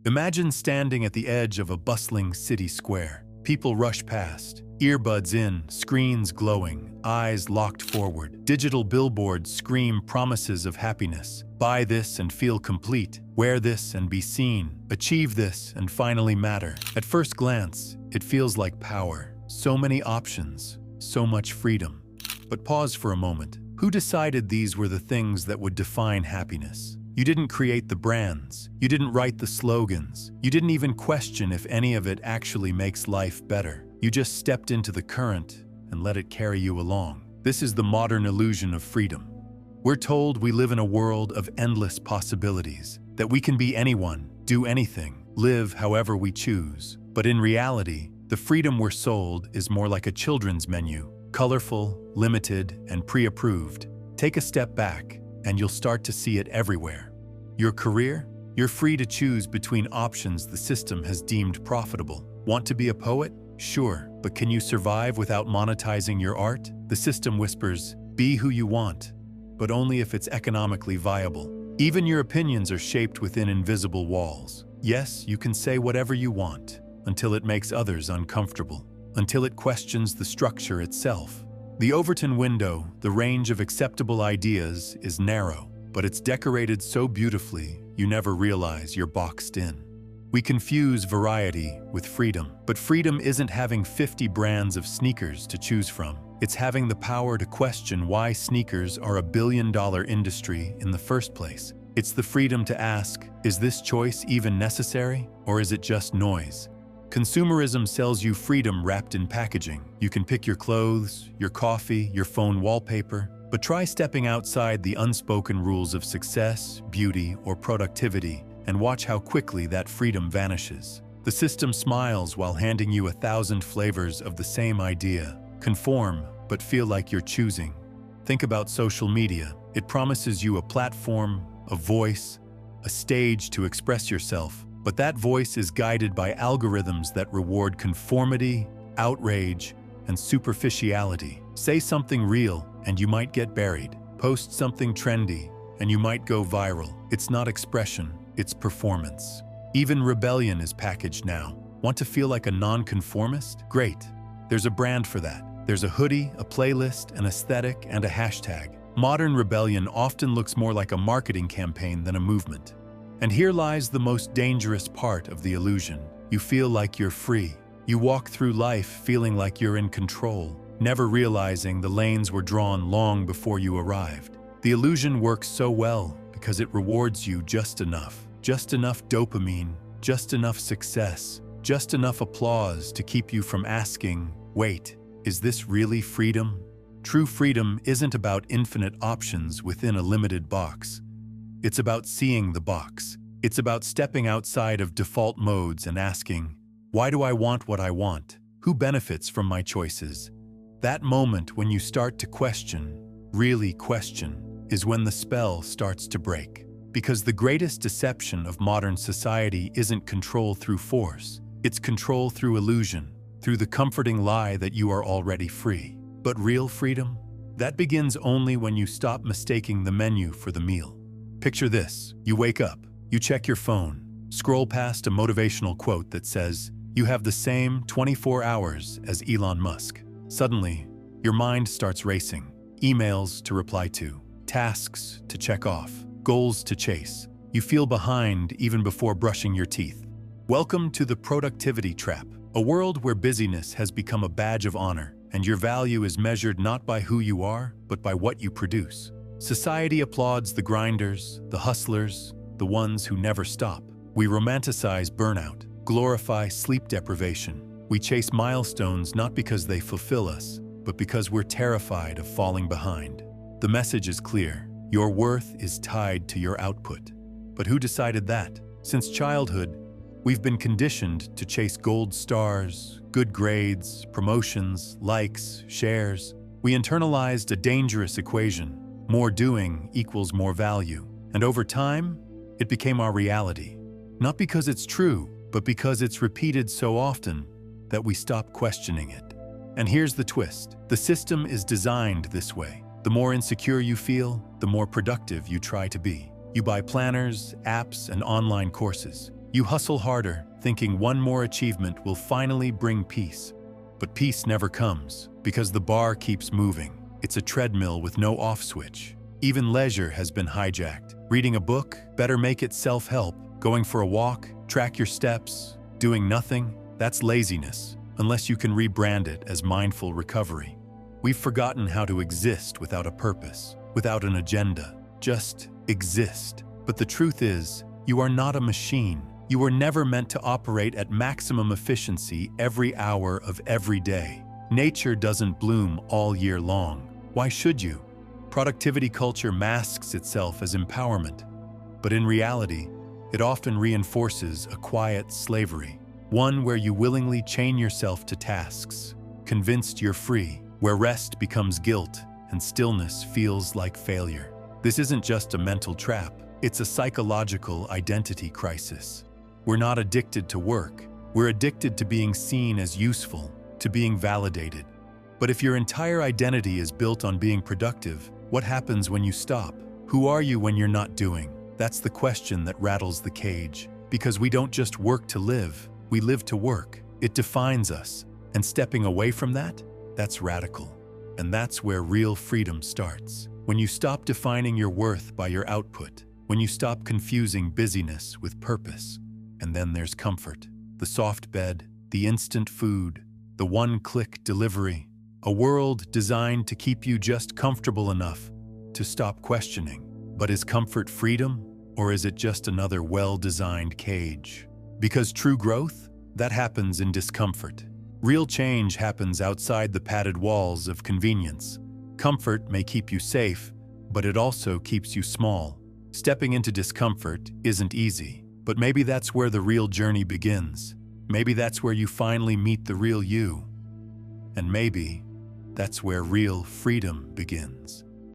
Imagine standing at the edge of a bustling city square. People rush past, earbuds in, screens glowing, eyes locked forward. Digital billboards scream promises of happiness. Buy this and feel complete. Wear this and be seen. Achieve this and finally matter. At first glance, it feels like power. So many options, so much freedom. But pause for a moment. Who decided these were the things that would define happiness? You didn't create the brands. You didn't write the slogans. You didn't even question if any of it actually makes life better. You just stepped into the current and let it carry you along. This is the modern illusion of freedom. We're told we live in a world of endless possibilities, that we can be anyone, do anything, live however we choose. But in reality, the freedom we're sold is more like a children's menu, colorful, limited, and pre-approved. Take a step back, and you'll start to see it everywhere. Your career? You're free to choose between options the system has deemed profitable. Want to be a poet? Sure, but can you survive without monetizing your art? The system whispers, be who you want, but only if it's economically viable. Even your opinions are shaped within invisible walls. Yes, you can say whatever you want, until it makes others uncomfortable, until it questions the structure itself. The Overton window, the range of acceptable ideas, is narrow, but it's decorated so beautifully you never realize you're boxed in. We confuse variety with freedom, but freedom isn't having 50 brands of sneakers to choose from. It's having the power to question why sneakers are a billion-dollar industry in the first place. It's the freedom to ask, is this choice even necessary, or is it just noise? Consumerism sells you freedom wrapped in packaging. You can pick your clothes, your coffee, your phone wallpaper, but try stepping outside the unspoken rules of success, beauty, or productivity, and watch how quickly that freedom vanishes. The system smiles while handing you 1,000 flavors of the same idea. Conform, but feel like you're choosing. Think about social media. It promises you a platform, a voice, a stage to express yourself, but that voice is guided by algorithms that reward conformity, outrage, and superficiality. Say something real, and you might get buried. Post something trendy, and you might go viral. It's not expression, it's performance. Even rebellion is packaged now. Want to feel like a nonconformist? Great. There's a brand for that. There's a hoodie, a playlist, an aesthetic, and a hashtag. Modern rebellion often looks more like a marketing campaign than a movement. And here lies the most dangerous part of the illusion. You feel like you're free. You walk through life feeling like you're in control, never realizing the lanes were drawn long before you arrived. The illusion works so well because it rewards you just enough dopamine, just enough success, just enough applause to keep you from asking, wait, is this really freedom? True freedom isn't about infinite options within a limited box. It's about seeing the box. It's about stepping outside of default modes and asking, why do I want what I want? Who benefits from my choices? That moment when you start to question, really question, is when the spell starts to break. Because the greatest deception of modern society isn't control through force. It's control through illusion, through the comforting lie that you are already free. But real freedom? That begins only when you stop mistaking the menu for the meal. Picture this. You wake up, you check your phone, scroll past a motivational quote that says, you have the same 24 hours as Elon Musk. Suddenly, your mind starts racing. Emails to reply to, tasks to check off, goals to chase. You feel behind even before brushing your teeth. Welcome to the productivity trap, a world where busyness has become a badge of honor, and your value is measured not by who you are, but by what you produce. Society applauds the grinders, the hustlers, the ones who never stop. We romanticize burnout, glorify sleep deprivation. We chase milestones not because they fulfill us, but because we're terrified of falling behind. The message is clear. Your worth is tied to your output. But who decided that? Since childhood, we've been conditioned to chase gold stars, good grades, promotions, likes, shares. We internalized a dangerous equation. More doing equals more value. And over time, it became our reality. Not because it's true, but because it's repeated so often that we stop questioning it. And here's the twist. The system is designed this way. The more insecure you feel, the more productive you try to be. You buy planners, apps, and online courses. You hustle harder, thinking one more achievement will finally bring peace. But peace never comes, because the bar keeps moving. It's a treadmill with no off switch. Even leisure has been hijacked. Reading a book, better make it self-help. Going for a walk, track your steps. Doing nothing, that's laziness, unless you can rebrand it as mindful recovery. We've forgotten how to exist without a purpose, without an agenda. Just exist. But the truth is, you are not a machine. You were never meant to operate at maximum efficiency every hour of every day. Nature doesn't bloom all year long. Why should you? Productivity culture masks itself as empowerment, but in reality, it often reinforces a quiet slavery, one where you willingly chain yourself to tasks, convinced you're free, where rest becomes guilt and stillness feels like failure. This isn't just a mental trap, it's a psychological identity crisis. We're not addicted to work. We're addicted to being seen as useful, to being validated. But if your entire identity is built on being productive, what happens when you stop? Who are you when you're not doing? That's the question that rattles the cage. Because we don't just work to live, we live to work. It defines us. And stepping away from that, that's radical. And that's where real freedom starts. When you stop defining your worth by your output, when you stop confusing busyness with purpose. And then there's comfort, the soft bed, the instant food, the one-click delivery, a world designed to keep you just comfortable enough to stop questioning. But is comfort freedom, or is it just another well-designed cage? Because true growth, that happens in discomfort. Real change happens outside the padded walls of convenience. Comfort may keep you safe, but it also keeps you small. Stepping into discomfort isn't easy. But maybe that's where the real journey begins. Maybe that's where you finally meet the real you. And maybe that's where real freedom begins.